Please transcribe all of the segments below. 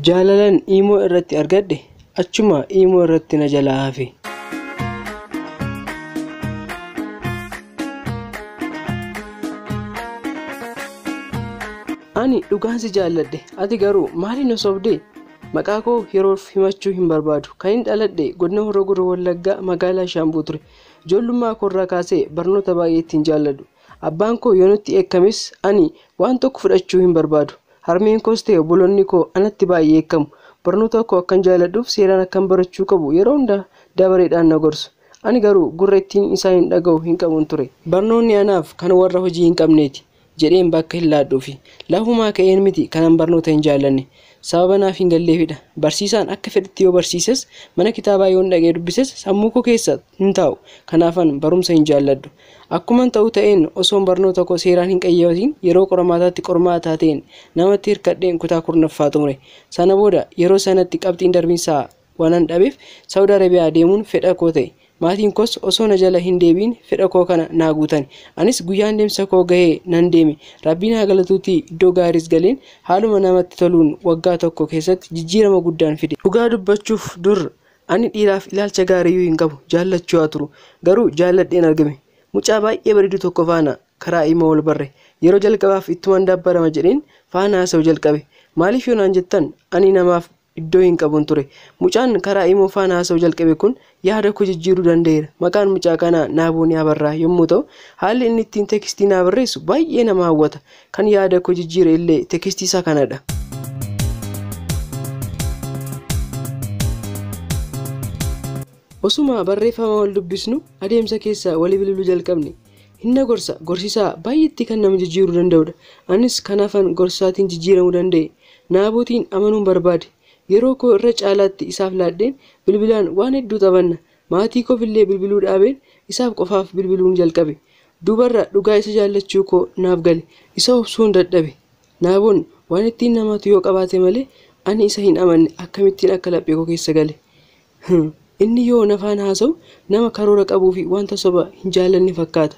Jaalalan Imo irratti argadhe achuma Imo irratti na jalaa hafe. Ani dhugaan si jaalladhe ati garuu maaliin na sobde? Maqaa koo yeroof himachuu hin barbaadu. Kan hin dhaladhe godina Horroo Guduruu Wallaggaa magaalaa Shaambuu ture. Ijoollummaa koorraa kaasee barnoota baay'ee ittiin jaalladhu. Abbaan koo yoo nutti eekkames ani waan tokko fudhachuu hin barbaadu. Harmeen koos ta'e obboloonni koo anatti baay'ee eekkamu. Barnoota koo akkan jaalladhuuf seeraan akkan barachuu qabu yeroo hundaa dabareedhaan na gorsu. Ani garuu gurra ittiin isaa hin dhaga'u hin qabuun ture. Barnoonni anaaf kan warra hojii hin qabneeti jedheen bakka hin laadhuufi. Lafumaa ka'een miti kanan barnoota hin jaallanne. Sababa naaf hin galleefidha. Barsiisaan akka fedhetti yoo barsiises mana kitaabaa yoo dhaqee dubbises sammuu koo keessa hin taa'u. Kanaafan barumsa hin jaalladhu. Akkuman ta'u ta'een osoon barnoota koo seeraan hin qayyabatiin yeroo qormaataatti qormaataa ta'een namatti hirkadheen kutaa 10ffaa xumure. Sana booda yeroo sanatti qabxiin darbiinsaa waanan dhabeef Saawudi Arabiyaa deemuun fedha koo ta'e. Maatiin koos osoo na jala hin deebiin fedha koo kana naa guutan. Anis guyyaan deemsa koo gahee nan deeme. Rabbiin haa galatuutii iddoo gaariis galeen haaluma namatti toluun waggaa tokko keessatti jijjiirama guddaan fide. Dhugaa dubbachuuf dur ani dhiiraaf ilaalcha gaariyyuu hin qabu jaallachuu haa turu. Garuu jaalladheen argame. Mucaa baay'ee bareedu tokko faana karaa Imo wal barre. Yeroo jalqabaaf ittuman dabbarama jedheen faana haasa'u jalqabe. Maaliif yoo naan jettan ani namaaf iddoo hin qabun ture. Mucaan karaa Imo faana haasa'u jalqabe kun yaada koo jijjiiruu danda'eera. Maqaan mucaa kanaa Naaboonii Abarraa yommuu ta'u haalli inni ittiin teekstii naa barreessu baay'ee nama hawwata. Kan yaada koo jijjiire illee teekstii isaa kanadha. Osuma barreeffama wal dubbisnu adeemsa keessa walii bilbiluu jalqabne. Hinna gorsisaa baay'eetti kan nama jijjiiruu danda'udha. Anis kanaafan gorsaatiin jijjiiramuu danda'e. Naabootiin amanuun barbaade. Yeroo koo irra caalaatti isaaf laadheen bilbilaan waan hedduu taphanna. Maatii koofillee bilbiluu dhaabeen isaaf qofaaf bilbiluun jalqabe. Dubarra dhugaa isa jaallachuu koo naaf gale. Isa obsuun dadhabe. Naaboon waan ittiin namatu yoo qabaate malee ani isa hin amanne akkamittiin akka laphee koo keessa gale. Inni yoo nafaan haasa'u nama karoora qabuu fi wanta soba hin jaallanne fakkaata.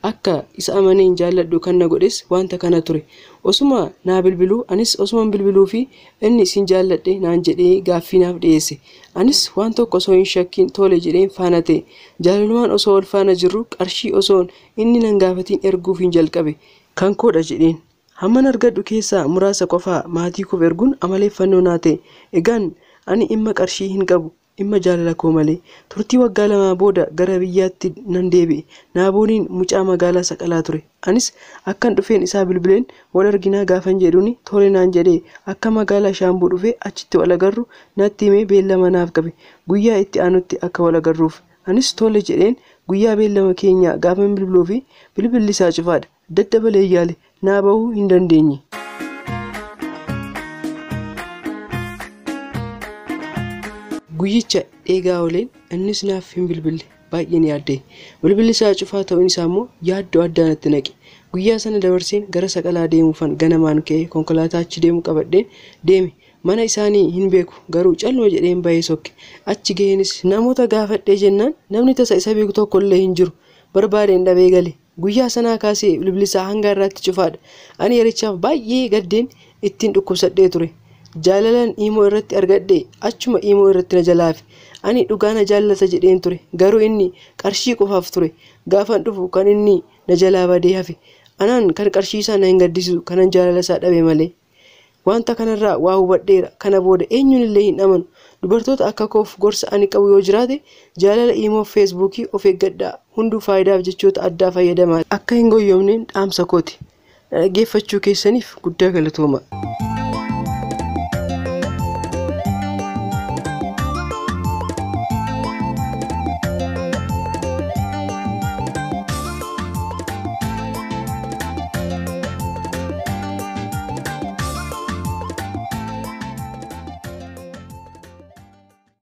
Akka isa amanee hin jaalladhu kan na godhes wanta kana ture. Osuma naa bilbiluu anis osuman bilbiluu fi inni isin jaalladhe naan jedhee gaaffii naaf dhiyeesse. Anis waan tokko osoo hin shakkiin tole jedheen faana ta'e. Jaalalumaan osoo wal faana jirru qarshii osoon inni nan gaafatiin erguuf hin jalqabe. Kan koodha jedheen. Hamman argadhu keessaa muraasa qofaa maatii koof erguun amaleeffannoo naa ta'e. Egaan ani dhimma qarshii hin qabu. Dhimma jaalala koo malee turtii waggaa 2 booda gara biyyaatti nan deebi'e. Naabooniin mucaa magaalaa Saqalaa ture. Anis akkan dhufeen isaa bilbileen wal arginaa gaafan jedhuuni tole naan jedhee akka magaalaa Shaambuu dhufee achitti wal agarru natti himee beellama naaf qabe. Guyyaa itti aanutti akka wal agarruuf. Anis tole jedheen guyyaa beellama keenya gaafan bilbiluu fi bilbilli isaa cufaadha. Daddabalee yaale naa bahuu hin dandeenye. Guyyicha eegaa ooleen innis naaf hin bilbille baay'een yaadde. Bilbilli isaa cufaa ta'uun isaa immoo yaaddoo addaa natti naqe. Guyyaa sana dabarseen gara Saqalaa deemuufan ganamaan ka'ee konkolaataa achi deemu qabadheen deeme. Mana isaanii hin beeku garuu calluma jedheen bahee sokke. Achi ga'eenis namoota gaafadhee jennaan namni tasa isa beeku tokkollee hin jiru. Barbaadeen dhabee gale. Guyyaa sanaa kaasee bilbilli isaa hanga irraatti cufaadha. Ani yerichaaf baay'ee gaddeen ittiin dhukkubsadhee ture. Jaalalan Imo irratti argadhe achuma Imo irratti na jalaafi. Ani dhugaa na jaallata jedheen ture. Garuu inni qarshii qofaaf ture. Gaafan dhufu kan inni na jalaa badee hafe. Anaan kan qarshii isaa na hin gaddisiisu kanan jaalala isaa dhabe malee. Wanta kanarraa waa hubadheera. Kana booda eenyuun illee hin amanu. Dubartoota akka koof gorsa ani qabu yoo jiraate jaalala Imo Feesbuukii of eeggadhaa. Hunduu faayidaaf jechoota addaa fayyadamaa. Akka hin goyyomneen dhaamsa kooti. Dhaggeeffachuu keessaniif guddaa galatooma.